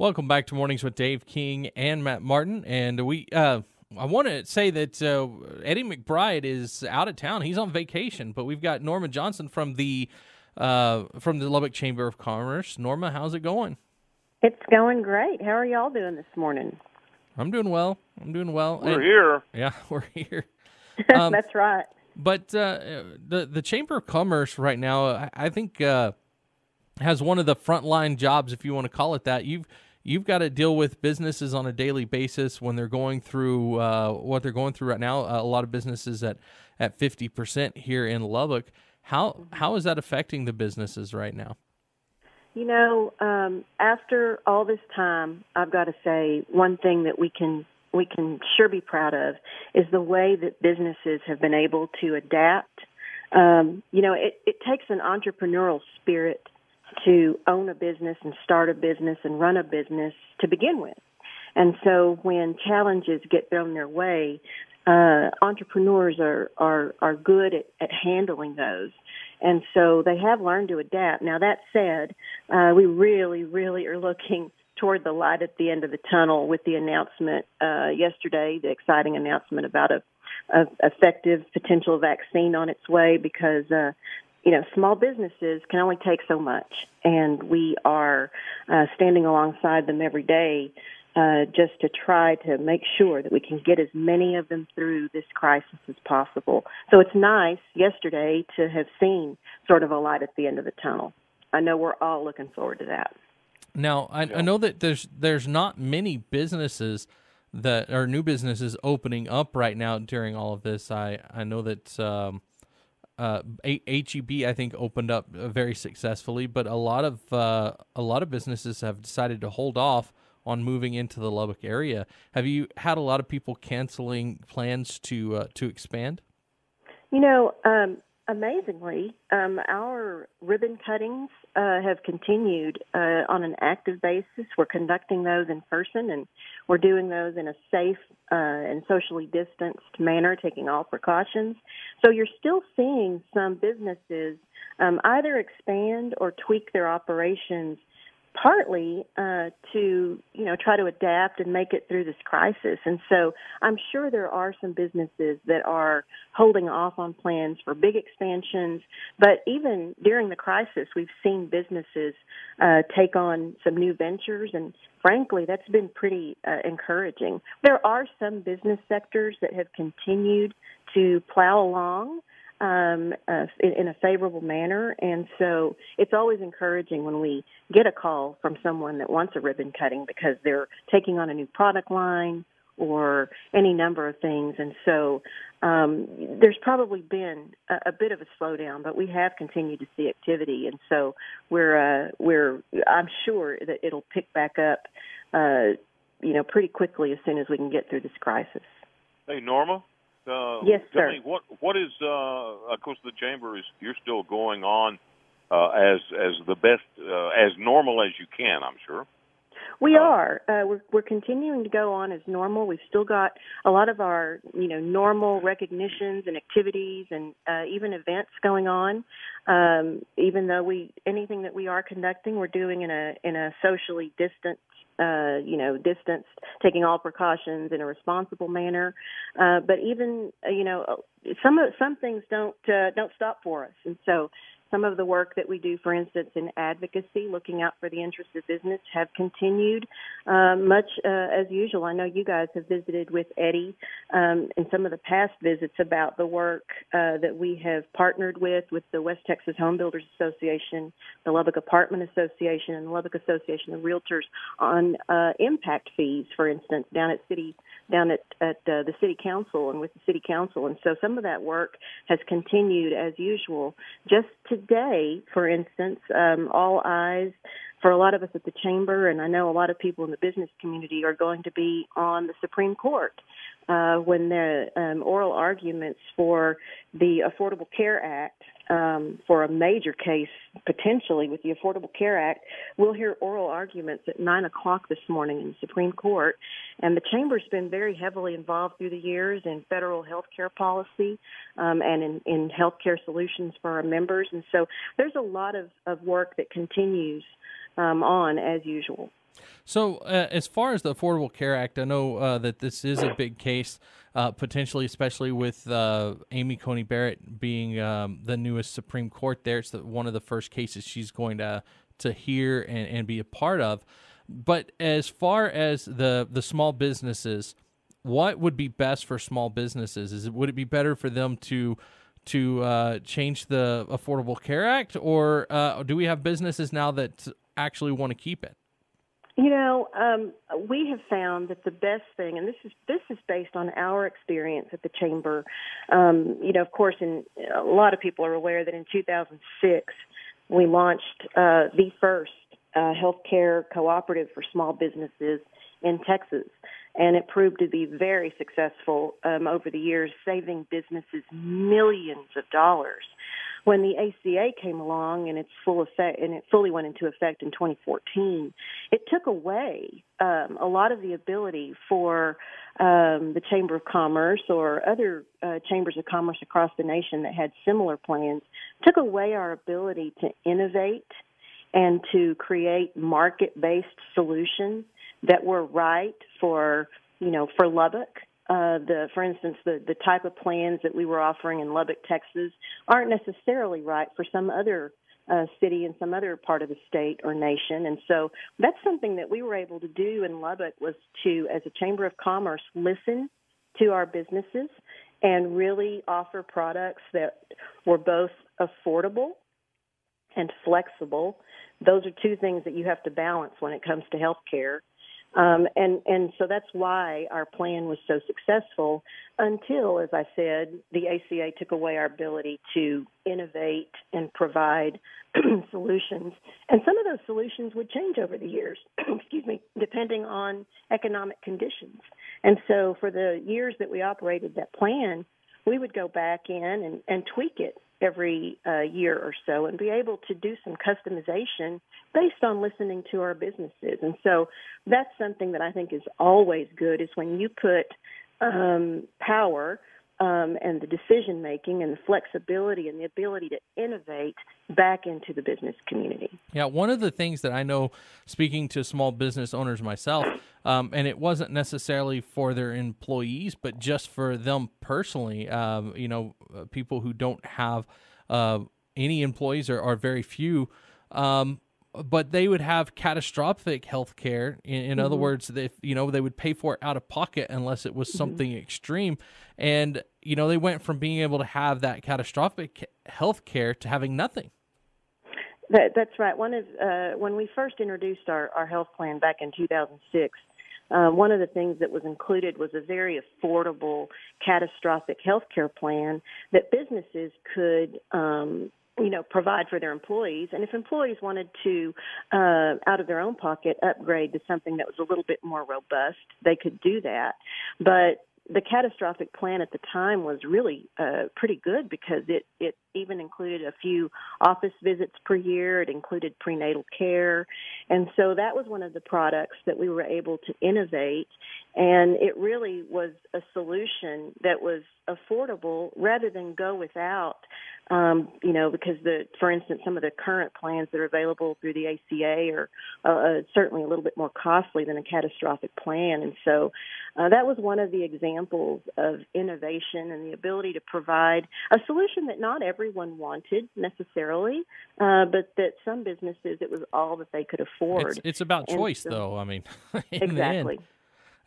Welcome back to Mornings with Dave King and Matt Martin. And I want to say that Eddie McBride is out of town. He's on vacation, but we've got Norma Johnson from the Lubbock Chamber of Commerce. Norma, how's it going? It's going great. How are y'all doing this morning? I'm doing well. We're here. Yeah, we're here. That's right. But the Chamber of Commerce right now, I think, has one of the frontline jobs, if you want to call it that. You've got to deal with businesses on a daily basis when they're going through what they're going through right now. A lot of businesses at 50% here in Lubbock. How is that affecting the businesses right now? You know, after all this time, I've got to say one thing that we can sure be proud of is the way that businesses have been able to adapt. It takes an entrepreneurial spirit to own a business and start a business and run a business to begin with. And so when challenges get thrown their way, entrepreneurs are good at handling those. And so they have learned to adapt. Now, that said, we really, really are looking toward the light at the end of the tunnel with the announcement yesterday, the exciting announcement about a effective potential vaccine on its way, because small businesses can only take so much, and we are standing alongside them every day just to try to make sure that we can get as many of them through this crisis as possible. So it's nice yesterday to have seen sort of a light at the end of the tunnel. I know we're all looking forward to that. Now, I know that there's not many businesses that are new businesses opening up right now during all of this. I know that HEB, I think, opened up very successfully, but a lot of businesses have decided to hold off on moving into the Lubbock area. Have you had a lot of people canceling plans to expand? Amazingly, our ribbon cuttings have continued on an active basis. We're conducting those in person, and we're doing those in a safe and socially distanced manner, taking all precautions. So you're still seeing some businesses either expand or tweak their operations, partly to try to adapt and make it through this crisis. And so I'm sure there are some businesses that are holding off on plans for big expansions. But even during the crisis, we've seen businesses take on some new ventures, and frankly, that's been pretty encouraging. There are some business sectors that have continued to plow along in a favorable manner. And so it's always encouraging when we get a call from someone that wants a ribbon cutting because they're taking on a new product line or any number of things. And so there's probably been a bit of a slowdown, but we have continued to see activity. And so I'm sure that it'll pick back up, pretty quickly as soon as we can get through this crisis. Hey, Norma. Yes, sir. Tell me, what is, of course, the chamber you're still going on as the best, as normal as you can, I'm sure. We are. We're continuing to go on as normal. We've still got a lot of our, normal recognitions and activities and even events going on. Even though anything that we are conducting, we're doing in a socially distanced, distanced, taking all precautions in a responsible manner. But even, some things don't stop for us. And so some of the work that we do, for instance, in advocacy, looking out for the interests of business, have continued much as usual. I know you guys have visited with Eddie in some of the past visits about the work that we have partnered with the West Texas Home Builders Association, the Lubbock Apartment Association, and the Lubbock Association of Realtors on impact fees, for instance, down at the city council and with the city council. And so some of that work has continued as usual. Just today, for instance, all eyes for a lot of us at the chamber, and I know a lot of people in the business community, are going to be on the Supreme Court when the oral arguments for the Affordable Care Act, for a major case potentially with the Affordable Care Act. We'll hear oral arguments at 9 o'clock this morning in the Supreme Court. And the chamber's been very heavily involved through the years in federal health care policy and in health care solutions for our members. And so there's a lot of work that continues on as usual. So, as far as the Affordable Care Act, I know that this is a big case, potentially, especially with Amy Coney Barrett being the newest Supreme Court there. It's one of the first cases she's going to hear and be a part of. But as far as the small businesses, what would be best for small businesses? Would it be better for them to change the Affordable Care Act, or do we have businesses now that actually want to keep it? We have found that the best thing, and this is based on our experience at the Chamber. Of course, a lot of people are aware that in 2006 we launched the first healthcare cooperative for small businesses in Texas, and it proved to be very successful over the years, saving businesses millions of dollars. When the ACA came along and it fully went into effect in 2014, it took away a lot of the ability for the Chamber of Commerce or other chambers of commerce across the nation that had similar plans, took away our ability to innovate and to create market-based solutions that were right for Lubbock. For instance, the type of plans that we were offering in Lubbock, Texas, aren't necessarily right for some other city in some other part of the state or nation. And so that's something that we were able to do in Lubbock, was to, as a Chamber of Commerce, listen to our businesses and really offer products that were both affordable and flexible. Those are two things that you have to balance when it comes to health care. And so that's why our plan was so successful until, as I said, the ACA took away our ability to innovate and provide solutions. And some of those solutions would change over the years, depending on economic conditions. And so for the years that we operated that plan, we would go back in and tweak it every year or so and be able to do some customization based on listening to our businesses. And so that's something that I think is always good, is when you put power and the decision-making and the flexibility and the ability to innovate back into the business community. Yeah, one of the things that I know, speaking to small business owners myself, and it wasn't necessarily for their employees, but just for them personally, people who don't have any employees or very few, but they would have catastrophic health care. In other words, they would pay for it out of pocket unless it was something extreme. And, they went from being able to have that catastrophic health care to having nothing. That's right. When we first introduced our health plan back in 2006, one of the things that was included was a very affordable catastrophic health care plan that businesses could provide for their employees. And if employees wanted to, out of their own pocket, upgrade to something that was a little bit more robust, they could do that. But the catastrophic plan at the time was really pretty good, because it even included a few office visits per year. It included prenatal care. And so that was one of the products that we were able to innovate. And it really was a solution that was affordable rather than go without, because for instance, some of the current plans that are available through the ACA are certainly a little bit more costly than a catastrophic plan. And so that was one of the examples of innovation and the ability to provide a solution that not everyone wanted necessarily, but that some businesses, it was all that they could afford. It's about choice, though. I mean, exactly.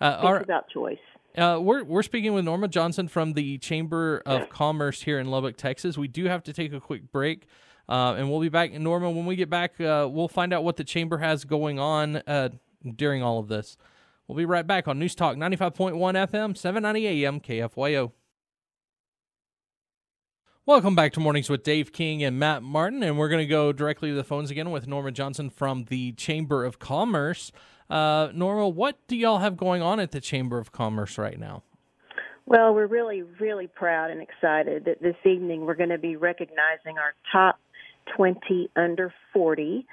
It's about choice. We're speaking with Norma Johnson from the Chamber of Commerce here in Lubbock, Texas. We do have to take a quick break, and we'll be back. Norma, when we get back, we'll find out what the Chamber has going on during all of this. We'll be right back on News Talk 95.1 FM, 790 AM, KFYO. Welcome back to Mornings with Dave King and Matt Martin, and we're going to go directly to the phones again with Norma Johnson from the Chamber of Commerce. Norma, what do y'all have going on at the Chamber of Commerce right now? Well, we're really, really proud and excited that this evening we're going to be recognizing our top 20 under 40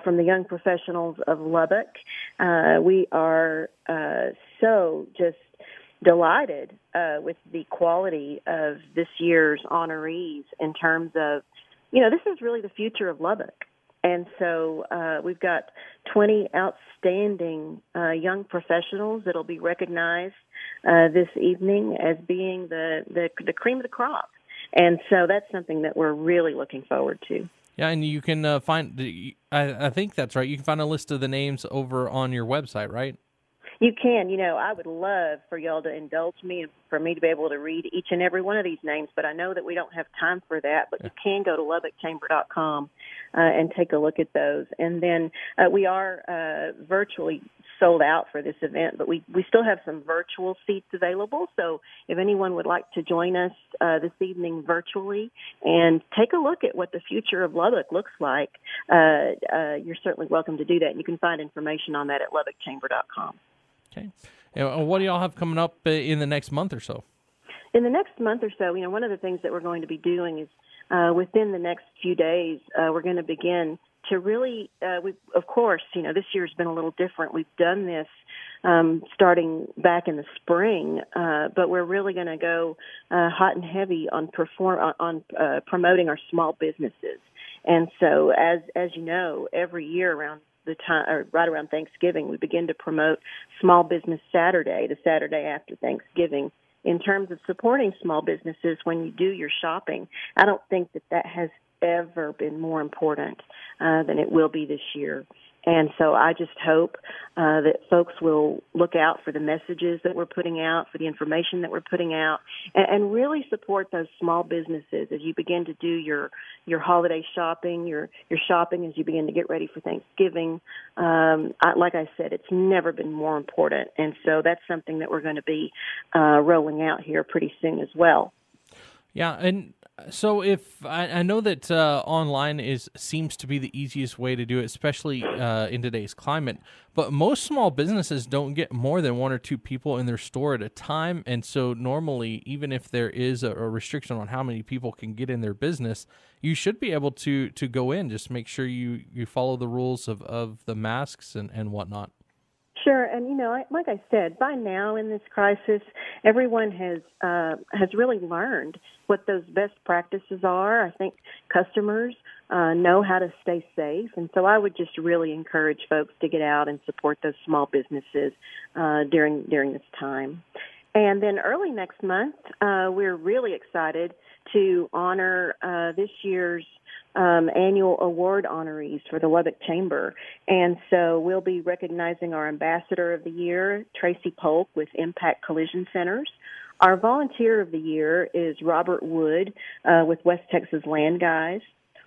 from the young professionals of Lubbock. We are so just delighted with the quality of this year's honorees in terms of, this is really the future of Lubbock. And so we've got 20 outstanding young professionals that will be recognized this evening as being the cream of the crop. And so that's something that we're really looking forward to. Yeah, and you can find, I think that's right, you can find a list of the names over on your website, right? You can. I would love for y'all to indulge me and for me to be able to read each and every one of these names, but I know that we don't have time for that. But you can go to lubbockchamber.com and take a look at those. And then we are virtually sold out for this event, but we still have some virtual seats available. So if anyone would like to join us this evening virtually and take a look at what the future of Lubbock looks like, you're certainly welcome to do that. And you can find information on that at lubbockchamber.com. Okay. And what do y'all have coming up in the next month or so? In the next month or so, one of the things that we're going to be doing is within the next few days, we're going to begin to really, of course, this year's been a little different. We've done this starting back in the spring, but we're really going to go hot and heavy on promoting our small businesses. And so, as you know, every year around the time, or right around Thanksgiving, we begin to promote Small Business Saturday, the Saturday after Thanksgiving. In terms of supporting small businesses when you do your shopping, I don't think that has ever been more important than it will be this year. And so I just hope that folks will look out for the messages that we're putting out, for the information that we're putting out, and really support those small businesses as you begin to do your holiday shopping, your shopping as you begin to get ready for Thanksgiving. Like I said, it's never been more important. And so that's something that we're going to be rolling out here pretty soon as well. Yeah, and so if I know that online seems to be the easiest way to do it, especially in today's climate, but most small businesses don't get more than one or two people in their store at a time, and so normally, even if there is a restriction on how many people can get in their business, you should be able to go in. Just make sure you follow the rules of the masks and whatnot. Sure, and like I said, by now in this crisis, everyone has really learned what those best practices are. I think customers know how to stay safe, and so I would just really encourage folks to get out and support those small businesses during this time. And then early next month, we're really excited to honor this year's annual award honorees for the Lubbock Chamber. And so we'll be recognizing our Ambassador of the Year, Tracy Polk, with Impact Collision Centers. Our Volunteer of the Year is Robert Wood with West Texas Land Guys.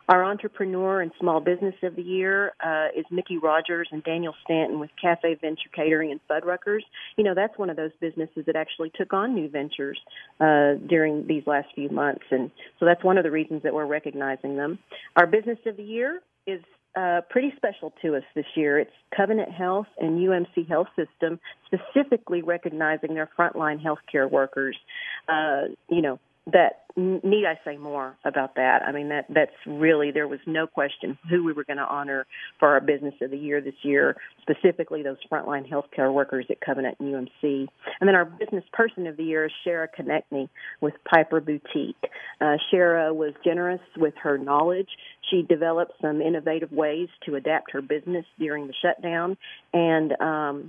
Our Entrepreneur and Small Business of the Year is Mickey Rogers and Daniel Stanton with Cafe Venture Catering and Fuddruckers. That's one of those businesses that actually took on new ventures during these last few months. And so that's one of the reasons that we're recognizing them. Our Business of the Year is pretty special to us this year. It's Covenant Health and UMC Health System, specifically recognizing their frontline healthcare workers. That need I say more about that? I mean, that's really, there was no question who we were going to honor for our Business of the Year this year, specifically those frontline healthcare workers at Covenant and UMC. And then our Business Person of the Year is Shara Konechny with Piper Boutique. Shara was generous with her knowledge. She developed some innovative ways to adapt her business during the shutdown, and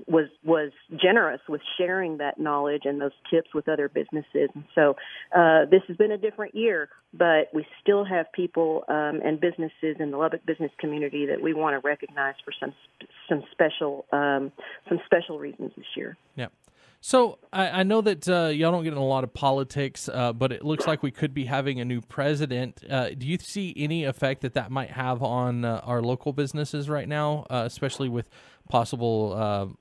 was generous with sharing that knowledge and those tips with other businesses. And so this has been a different year, but we still have people and businesses in the Lubbock business community that we want to recognize for some special reasons this year. Yeah. So I know that y'all don't get in a lot of politics, but it looks like we could be having a new president. Do you see any effect that might have on our local businesses right now, especially with possible?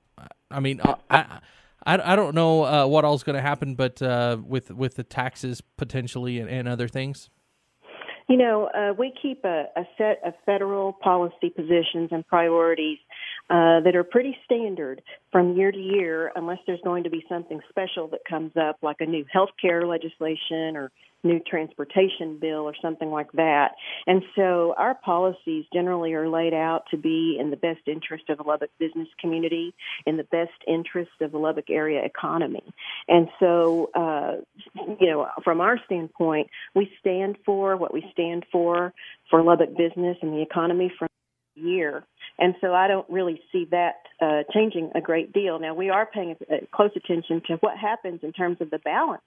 I don't know what all's going to happen, but with the taxes potentially and other things. We keep a set of federal policy positions and priorities that are pretty standard from year to year, unless there's going to be something special that comes up, like a new health care legislation or new transportation bill or something like that. And so our policies generally are laid out to be in the best interest of the Lubbock business community, in the best interest of the Lubbock area economy. And so, from our standpoint, we stand for what we stand for Lubbock business and the economy from year. And so I don't really see that changing a great deal. Now, we are paying close attention to what happens in terms of the balance.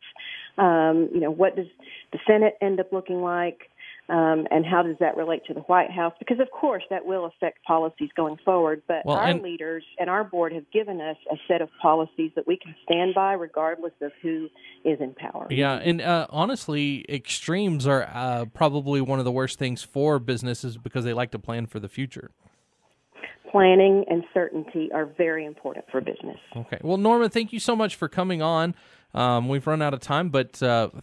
What does the Senate end up looking like? And how does that relate to the White House? Because, of course, that will affect policies going forward. But our leaders and our board have given us a set of policies that we can stand by regardless of who is in power. Yeah, and honestly, extremes are probably one of the worst things for businesses because they like to plan for the future. Planning and certainty are very important for business. Okay. Well, Norma, thank you so much for coming on. We've run out of time, but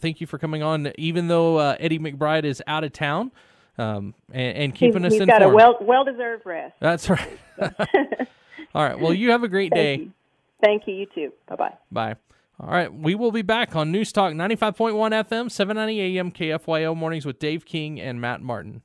thank you for coming on, even though Eddie McBride is out of town and keeping us informed. He's got a well-deserved rest. That's right. All right. Well, you have a great day. Thank you. You too. Bye-bye. Bye. All right. We will be back on News Talk 95.1 FM, 790 AM, KFYO mornings with Dave King and Matt Martin.